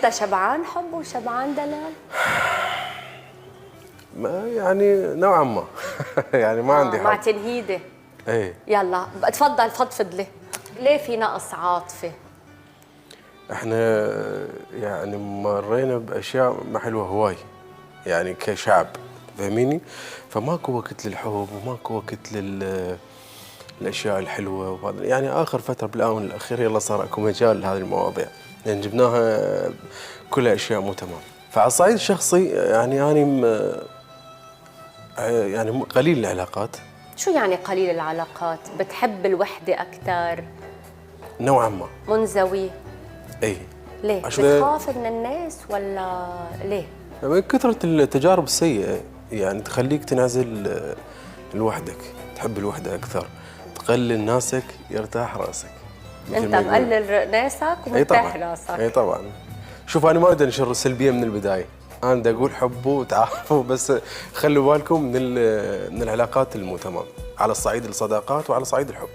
انت شبعان حب وشبعان دلال؟ ما يعني نوعا ما يعني ما عندي حب. مع تنهيده. ايه يلا تفضل فضفض لي، ليه في نقص عاطفه؟ احنا يعني مرينا باشياء ما حلوه هواي يعني كشعب، فاهميني؟ فماكو وقت للحب وماكو وقت الاشياء الحلوه وهذا. يعني اخر فتره بالاونه الاخيره يلا صار اكو مجال لهذه المواضيع لان يعني جبناها كلها اشياء مو تمام. فعلى الصعيد الشخصي يعني انا يعني قليل العلاقات. شو يعني قليل العلاقات؟ بتحب الوحده اكثر؟ نوعا ما منزوي؟ اي. ليه؟ بتخاف من الناس ولا ليه؟ من كثرة التجارب السيئة يعني تخليك تنعزل لوحدك، تحب الوحدة أكثر، تقلل ناسك يرتاح راسك. أنت مقلل ناسك ومرتاح راسك. أي طبعا. شوف أنا ما أريد أنشر السلبية من البداية، أنا بدي أقول حبوا وتعافوا، بس خلوا بالكم من العلاقات المو تمام على الصعيد الصداقات وعلى صعيد الحب.